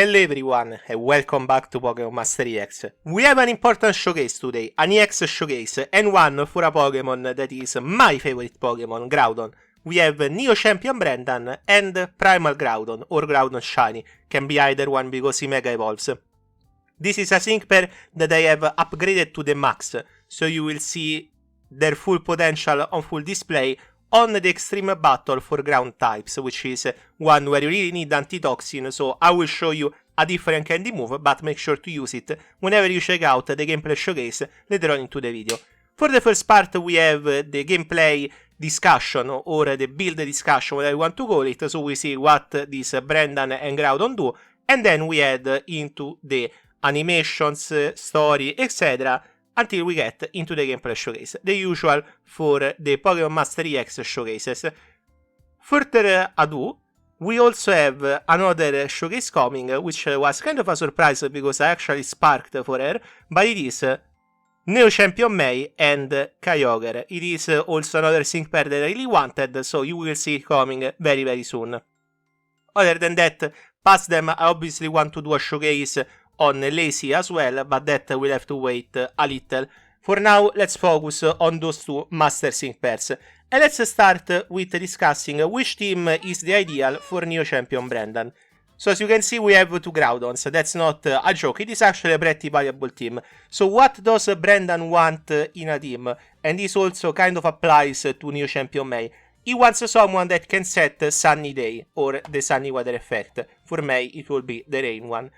Hello everyone, and welcome back to Pokémon Master EX. We have an important showcase today, an EX Showcase, and one for a Pokémon that is my favorite Pokémon, Groudon. We have Neo Champion Brendan and Primal Groudon, or Groudon Shiny, can be either one because he Mega Evolves. This is a sync pair that I have upgraded to the max, so you will see their full potential on full display on the Extreme Battle for ground types, which is one where you really need Antitoxin, so I will show you a different candy move, but make sure to use it whenever you check out the gameplay showcase later on into the video. For the first part we have the gameplay discussion, or the build discussion, whatever you want to call it, so we see what this Brendan and Groudon do, and then we head into the animations, story, etc., until we get into the gameplay showcase, the usual for the Pokémon Master EX showcases. Further ado, we also have another showcase coming, which was kind of a surprise because I actually sparked for her, but it is Neo Champion Mei and Kyogre. It is also another sync pair that I really wanted, so you will see it coming very soon. Other than that, past them, I obviously want to do a showcase on Lazy as well, but that will have to wait a little. For now, let's focus on those two Master Sync pairs. And let's start with discussing which team is the ideal for Neo Champion Brendan. So as you can see, we have two Groudons. That's not a joke, it is actually a pretty viable team. So what does Brendan want in a team? And this also kind of applies to Neo Champion Mei. He wants someone that can set Sunny Day, or the Sunny Weather effect. For Mei, it will be the rain one.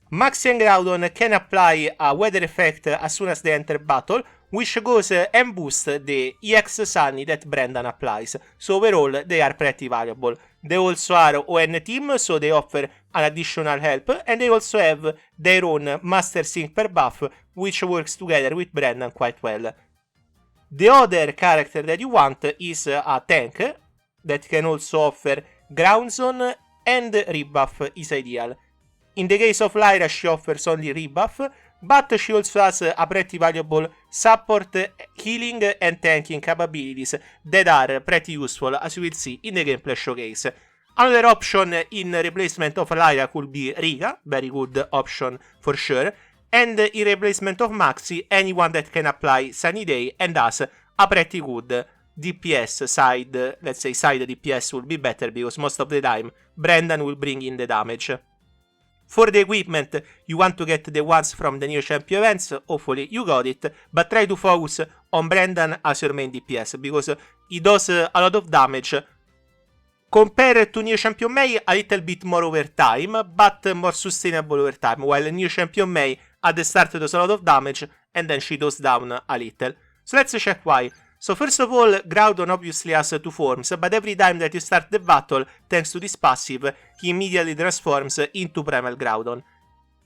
Maxi and Groudon can apply a weather effect as soon as they enter battle, which goes and boosts the EX Sunny that Brendan applies, so overall they are pretty valuable. They also are ON team, so they offer an additional help, and they also have their own Master Sync per buff, which works together with Brendan quite well. The other character that you want is a tank, that can also offer Ground Zone, and rebuff is ideal. In the case of Lyra, she offers only rebuff, but she also has a pretty valuable support, healing and tanking capabilities that are pretty useful, as you will see in the gameplay showcase. Another option in replacement of Lyra could be Riga, very good option for sure, and in replacement of Maxi, anyone that can apply Sunny Day and has a pretty good DPS side, let's say side DPS will be better because most of the time Brendan will bring in the damage. For the equipment, you want to get the ones from the Neo Champion events, hopefully you got it, but try to focus on Brendan as your main DPS, because he does a lot of damage. Compared to Neo Champion Mei, a little bit more over time, but more sustainable over time, while Neo Champion Mei at the start does a lot of damage, and then she goes down a little. So let's check why. So first of all, Groudon obviously has two forms, but every time that you start the battle, thanks to this passive, he immediately transforms into Primal Groudon.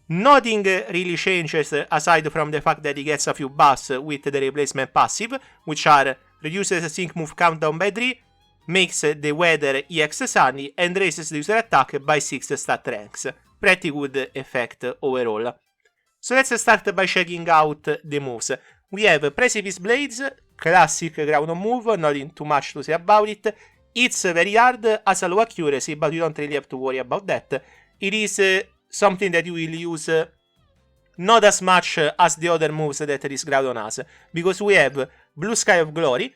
Nothing really changes aside from the fact that he gets a few buffs with the replacement passive, which are reduces sync move countdown by 3, makes the weather EX Sunny, and raises the user attack by 6 stat ranks. Pretty good effect overall. So let's start by checking out the moves. We have Precipice Blades, classic Groudon move, nothing too much to say about it. It's very hard, has a low accuracy, but you don't really have to worry about that. It is something that you will use not as much as the other moves that this Groudon has, because we have Blue Sky of Glory,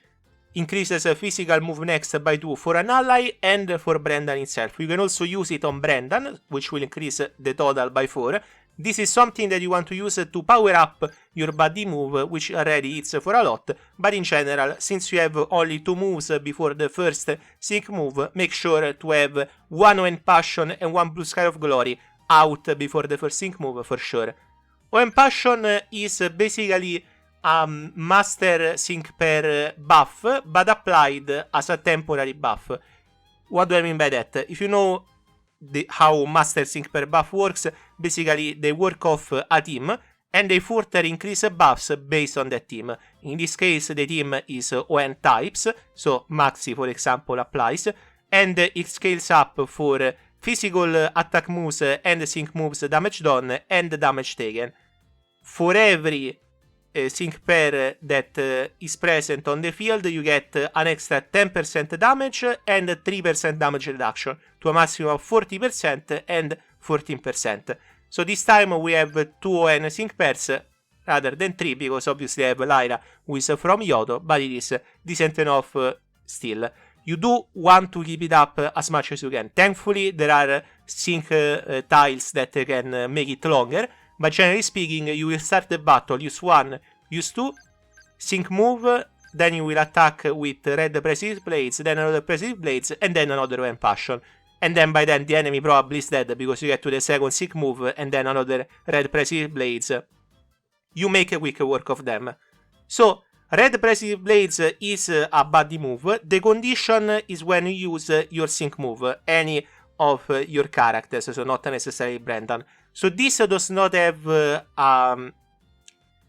increases physical move next by 2 for an ally and for Brendan itself. You can also use it on Brendan, which will increase the total by 4. This is something that you want to use to power up your body move, which already hits for a lot, but in general, since you have only 2 moves before the first sync move, make sure to have 1 ON Passion and 1 Blue Sky of Glory out before the first sync move for sure. ON Passion is basically a Master Sync pair buff, but applied as a temporary buff. What do I mean by that? If you know how Master Sync per buff works, basically they work off a team and they further increase buffs based on that team. In this case the team is ON types, so Maxi for example applies, and it scales up for physical attack moves and sync moves damage done and damage taken. For every sync pair that is present on the field, you get an extra 10% damage and 3% damage reduction to a maximum of 40% and 14%. So this time we have 2 ON sync pairs rather than 3, because obviously I have Lyra who is from Yoto, but it is decent enough still. You do want to keep it up as much as you can. Thankfully, there are sync tiles that can make it longer, but generally speaking, you will start the battle, use 1, use 2, sync move, then you will attack with red Precision Blades, then another Precision Blades, and then another Wind Passion. And then by then the enemy probably is dead, because you get to the second sync move, and then another red Precision Blades. You make a quick work of them. So, red Precision Blades is a buddy move. The condition is when you use your sync move, any of your characters, so not necessarily Brendan. So this does not have,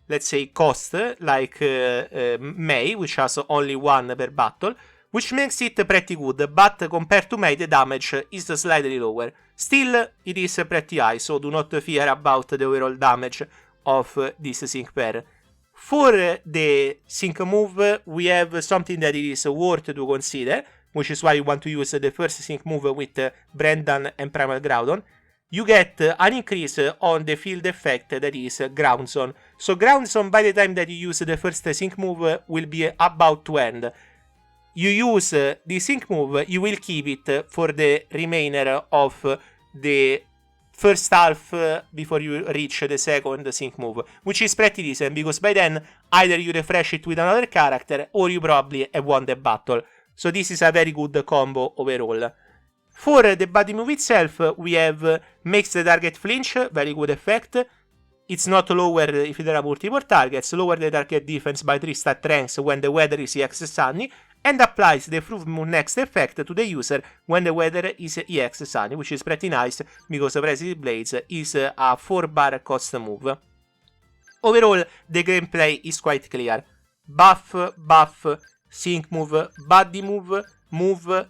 let's say, cost, like May, which has only 1 per battle, which makes it pretty good, but compared to May, the damage is slightly lower. Still, it is pretty high, so do not fear about the overall damage of this sync pair. For the sync move, we have something that it is worth to consider, which is why you want to use the first sync move with Brendan and Primal Groudon. You get an increase on the field effect that is Ground Zone. So Ground Zone, by the time that you use the first sync move, will be about to end. You use the sync move, you will keep it for the remainder of the first half before you reach the second sync move, which is pretty decent, because by then either you refresh it with another character or you probably have won the battle. So this is a very good combo overall. For the body move itself, we have makes the target flinch, very good effect. It's not lower if there are multiple targets, lower the target defense by 3 stat ranks when the weather is EX Sunny, and applies the Fruit Moon next effect to the user when the weather is EX Sunny, which is pretty nice because Precision Blades is a 4-bar cost move. Overall, the gameplay is quite clear. Buff, buff, sync move, body move, move,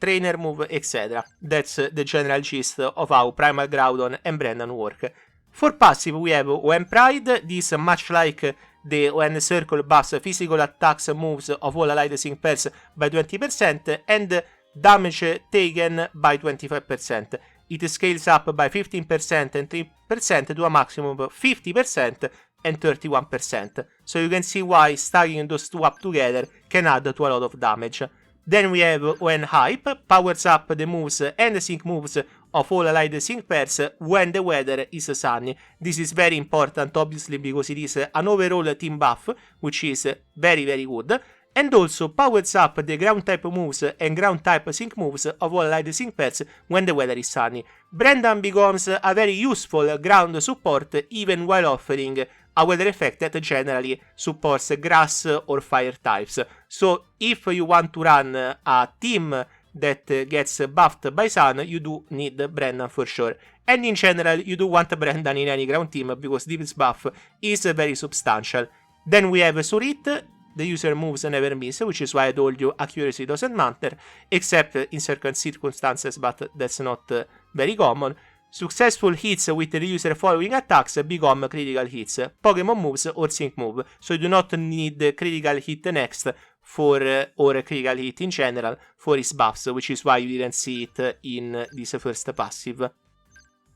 trainer move, etc. That's the general gist of how Primal Groudon and Brendan work. For passive, we have When Pride. This, much like the When Circle, buffs physical attacks moves of all allied sync pairs by 20% and damage taken by 25%. It scales up by 15% and 3% to a maximum of 50% and 31%. So you can see why stacking those two up together can add to a lot of damage. Then we have When Hype, powers up the moves and the sync moves of all allied sync pairs when the weather is sunny. This is very important, obviously, because it is an overall team buff, which is very good. And also powers up the ground type moves and ground type sync moves of all allied sync pairs when the weather is sunny. Brendan becomes a very useful ground support even while offering a weather effect that generally supports grass or fire types. So if you want to run a team that gets buffed by sun, you do need Brendan for sure. And in general, you do want Brendan in any ground team because this buff is very substantial. Then we have Surit. The user moves never miss, which is why I told you accuracy doesn't matter, except in certain circumstances, but that's not very common. Successful hits with the user following attacks become critical hits, Pokemon moves or sync move, so you do not need critical hit next for or critical hit in general for his buffs, which is why you didn't see it in this first passive.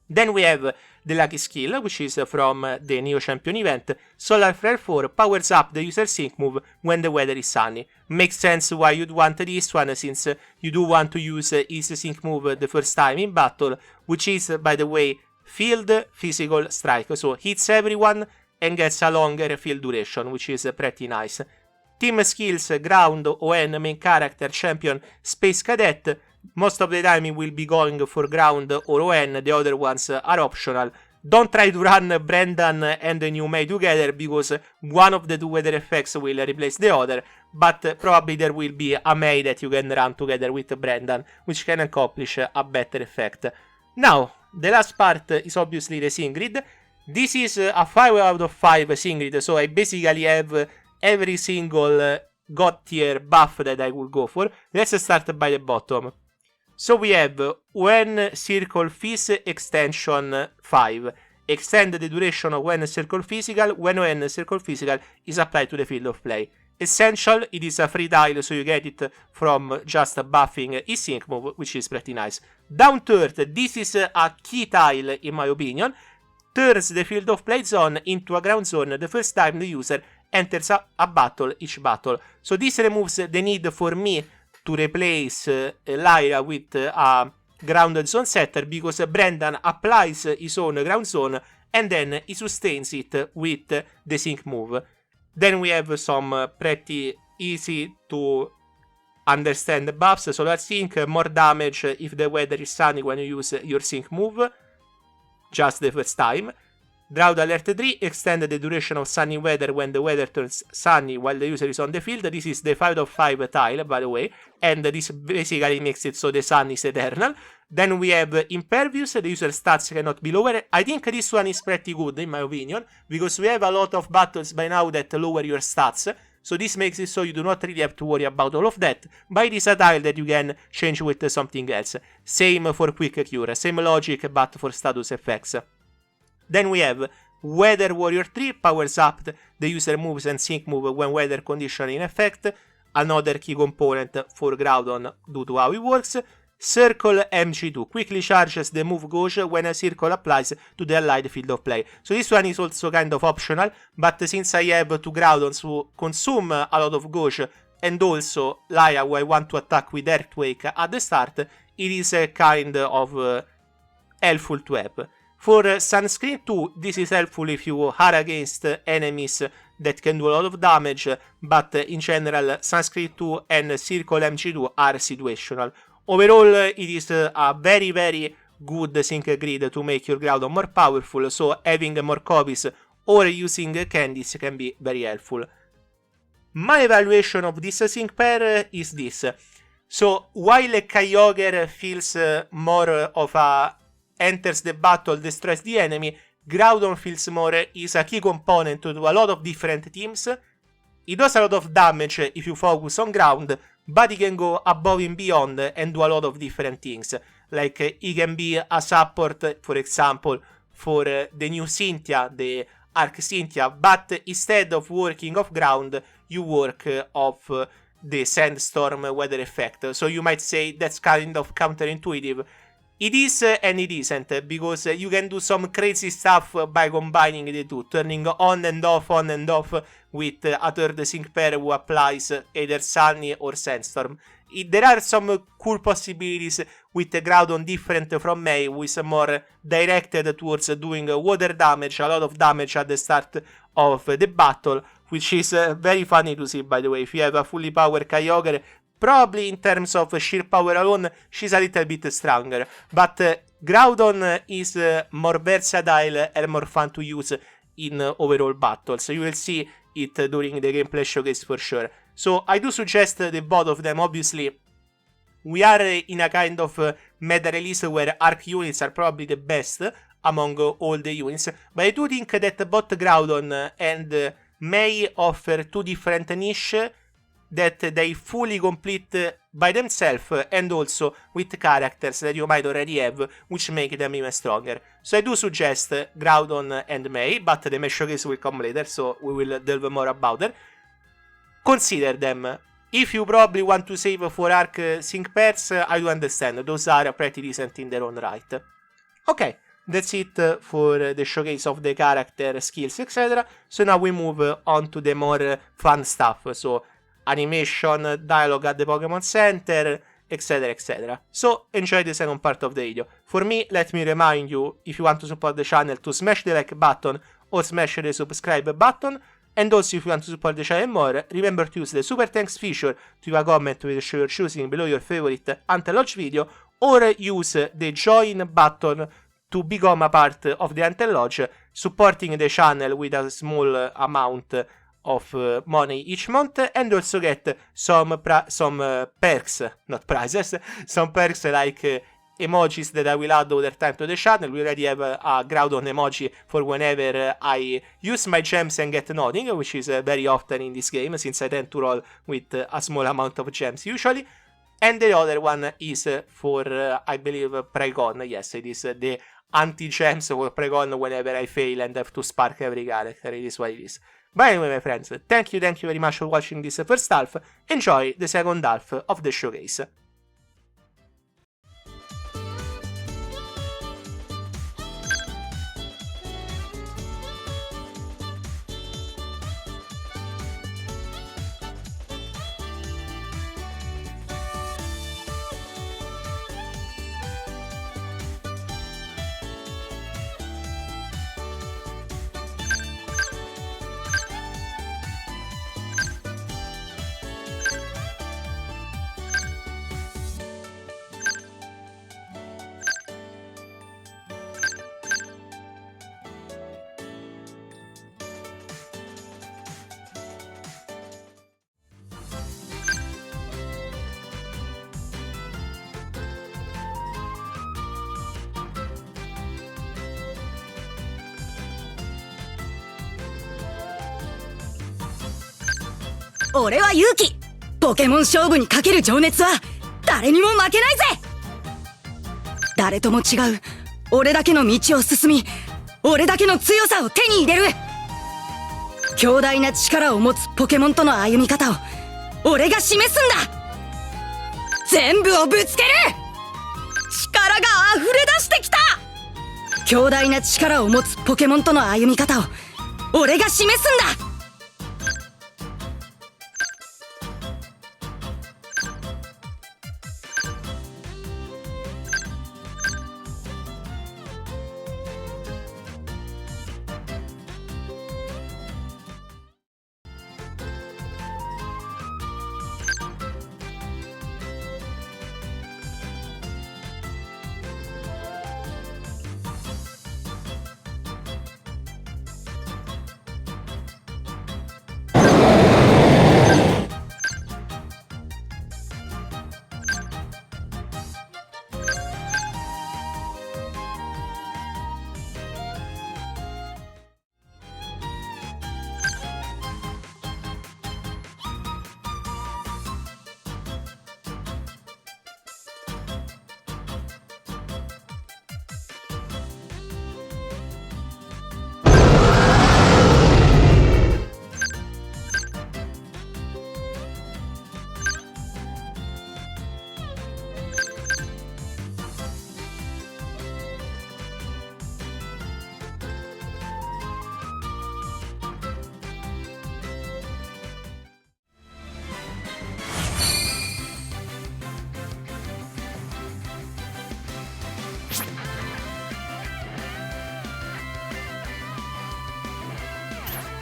Then we have the Lucky Skill, which is from the Neo Champion event. Solar Flare 4 powers up the user sync move when the weather is sunny. Makes sense why you'd want this one, since you do want to use his sync move the first time in battle, which is, by the way, Field Physical Strike, so hits everyone and gets a longer field duration, which is pretty nice. Team skills, Ground, ON, Main Character, Champion, Space Cadet. Most of the time it will be going for Ground or ON, the other ones are optional. Don't try to run Brendan and the new May together, because one of the two weather effects will replace the other, but probably there will be a May that you can run together with Brendan, which can accomplish a better effect. Now, the last part is obviously the Singrid. This is a 5 out of 5 Singrid, so I basically have every single God tier buff that I would go for. Let's start by the bottom. So we have When Circle Fizz Extension 5. Extend the duration of When Circle Physical when When Circle Physical is applied to the field of play. Essential, it is a free tile, so you get it from just buffing his sync move, which is pretty nice. Down third, this is a key tile in my opinion. Turns the field of play zone into a ground zone the first time the user enters a battle each battle. So this removes the need for me to replace Lyra with a ground zone setter, because Brendan applies his own ground zone and then he sustains it with the sync move. Then we have some pretty easy to understand buffs. Solar Sync, more damage if the weather is sunny when you use your sync move, just the first time. Drought Alert 3, extend the duration of sunny weather when the weather turns sunny while the user is on the field. This is the 5 of 5 tile, by the way, and this basically makes it so the sun is eternal. Then we have Impervious, the user stats cannot be lower. I think this one is pretty good in my opinion, because we have a lot of battles by now that lower your stats. So this makes it so you do not really have to worry about all of that, but it is a tile that you can change with something else. Same for Quick Cure, same logic but for status effects. Then we have Weather Warrior 3, powers up the user moves and sync move when weather condition in effect, another key component for Groudon due to how it works. Circle MG2, quickly charges the move gauge when a circle applies to the allied field of play. So this one is also kind of optional, but since I have two Groudons who consume a lot of gauge and also Lyra who I want to attack with Earthquake at the start, it is a kind of helpful to have. For Sunscreen 2, this is helpful if you are against enemies that can do a lot of damage, but in general Sunscreen 2 and Circle MG2 are situational. Overall, it is a very very good sync grid to make your Groudon more powerful, so having more copies or using candies can be very helpful. My evaluation of this sync pair is this. So while Kyogre feels more of a enters the battle, destroys the enemy, Groudon feels more is a key component to a lot of different teams. It does a lot of damage if you focus on ground, but he can go above and beyond and do a lot of different things. Like he can be a support, for example, for the new Cynthia, the Arc Cynthia, but instead of working off ground, you work off the Sandstorm weather effect. So you might say that's kind of counterintuitive. It is and it isn't, because you can do some crazy stuff by combining the two, turning on and off with a third sync pair who applies either Sunny or Sandstorm. There are some cool possibilities with Groudon different from May, who is more directed towards doing water damage, a lot of damage at the start of the battle, which is very funny to see, by the way. If you have a fully powered Kyogre, probably in terms of sheer power alone, she's a little bit stronger. But Groudon is more versatile and more fun to use in overall battles. So you will see it during the gameplay showcase for sure. So I do suggest the both of them. Obviously, we are in a kind of meta release where Arc units are probably the best among all the units. But I do think that both Groudon and May offer two different niches that they fully complete by themselves, and also with characters that you might already have, which make them even stronger. So I do suggest Groudon and May, but the May showcase will come later, so we will delve more about it. Consider them. If you probably want to save for Arc sync pairs, I do understand. Those are pretty decent in their own right. Okay, that's it for the showcase of the character, skills, etc. So now we move on to the more fun stuff. So animation, dialogue at the Pokémon Center, etc, etc. So enjoy the second part of the video. For me, let me remind you, if you want to support the channel, to smash the like button or smash the subscribe button. And also, if you want to support the channel more, remember to use the super thanks feature to leave a comment with the show you're choosing below your favorite Until video, or use the join button to become a part of the Until Lodge, supporting the channel with a small amount of money each month, and also get some perks, not prizes, some perks like emojis that I will add over time to the channel. We already have a Groudon emoji for whenever I use my gems and get nothing, which is very often in this game, since I tend to roll with a small amount of gems usually. And the other one is for, I believe, Prygon. Yes, it is the anti-gems for precon whenever I fail and have to spark every character. It is what it is. But anyway, my friends, thank you very much for watching this first half. Enjoy the second half of the showcase.俺は勇気。ポケモン勝負にかける情熱は誰にも負けないぜ。誰とも違う俺だけの道を進み、俺だけの強さを手に入れる。強大な力を持つポケモンとの歩み方を俺が示すんだ。全部をぶつける。力が溢れ出してきた。強大な力を持つポケモンとの歩み方を俺が示すんだ。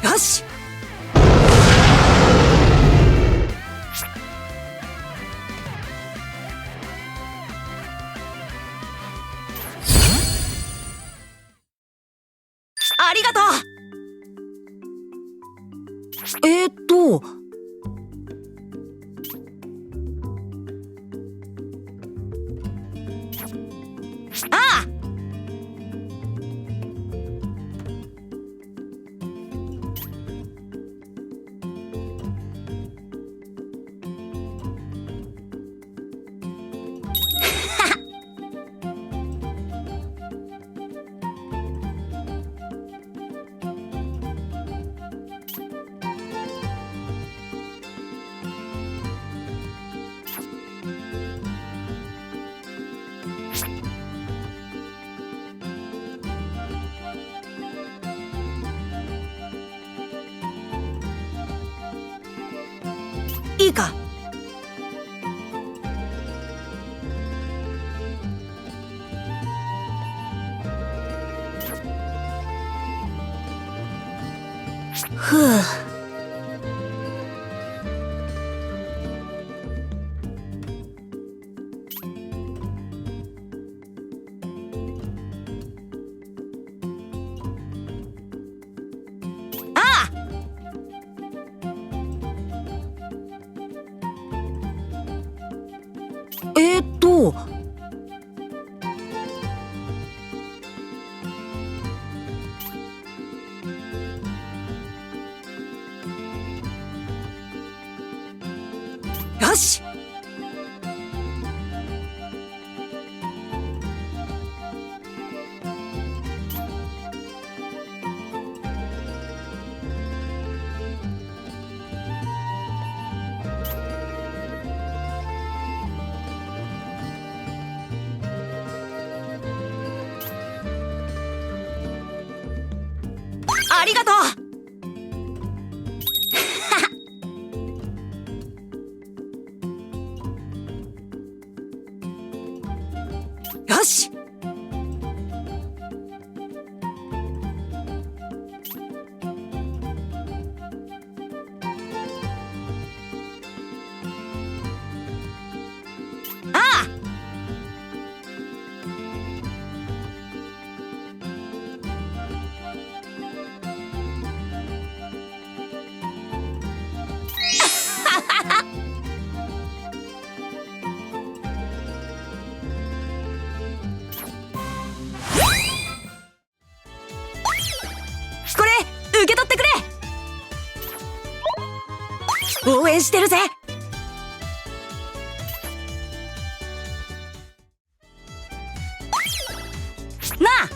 よし。ありがとう。ああ。いいか。ふう。よし。ありがとう。よし。これ受け取ってくれ。応援してるぜ。なあ。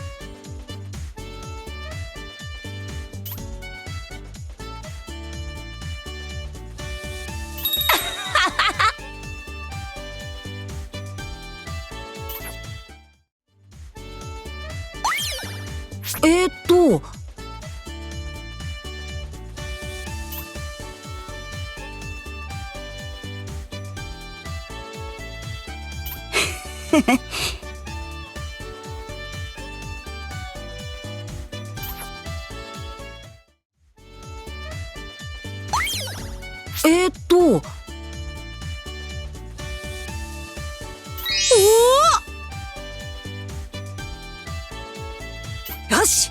よし。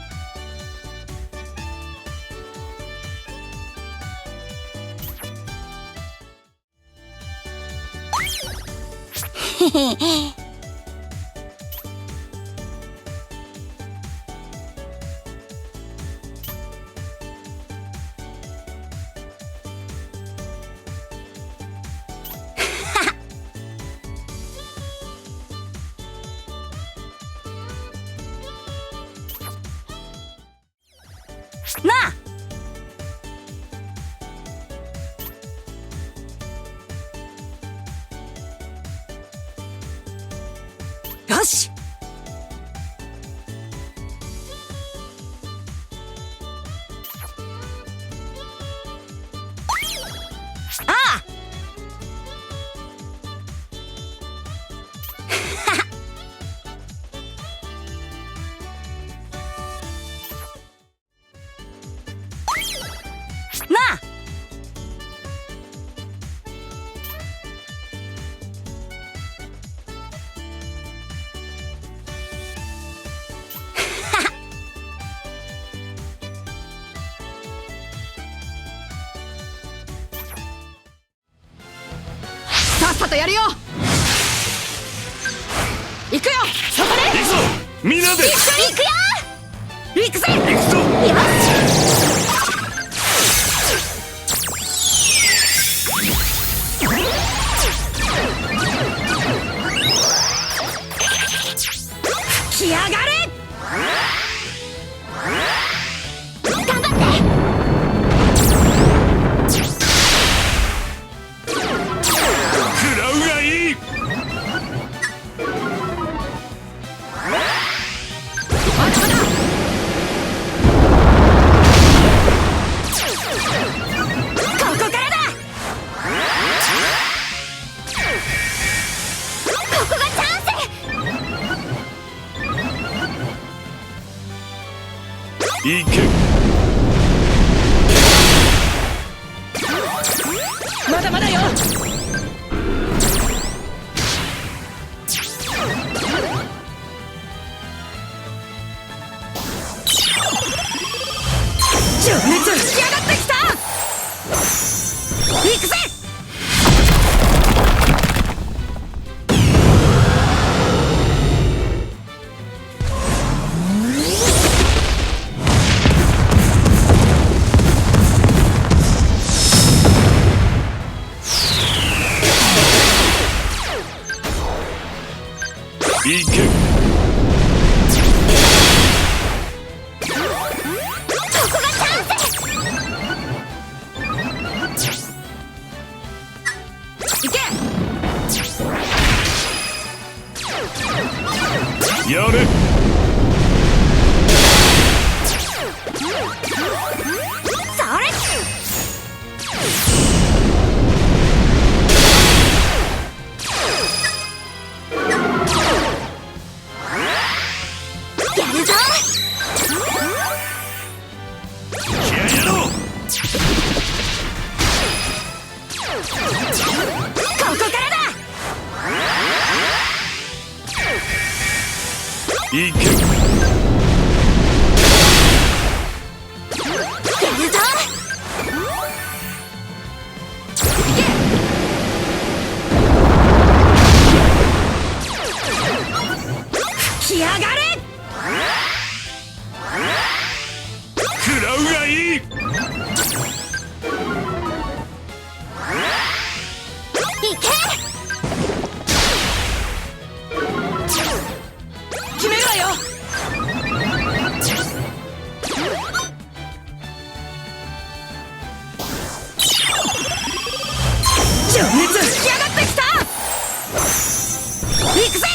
へへ。なあ。よし。ああ。なあ。さっさとやるよ。行くよ。そこで行くぞみんなで。一緒に行くよ。行くぜ。行くぞ。よし。来やがれ。頑張って。食らうがいい。まだまだ。ここからだ。ここがチャンス。行け。まだまだよ。情熱吹き上がってきた。行くぜ。行け。やれ。行け。やるぞ。吹き上がれ。食らうがいい。決めるわよ。情熱吹き上がってきた。行くぜ。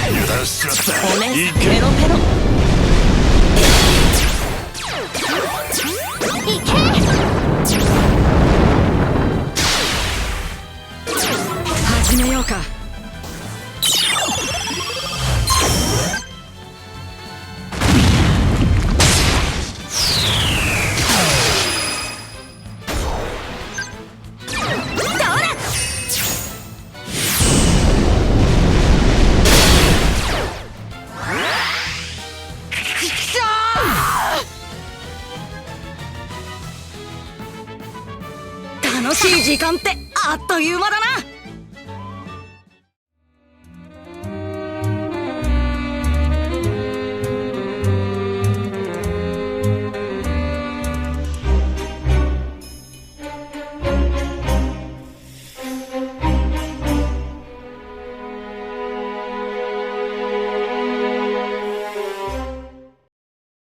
油断しちまった。おめ行け。ペロペロ。始めようか。楽しい時間ってあっという間だな。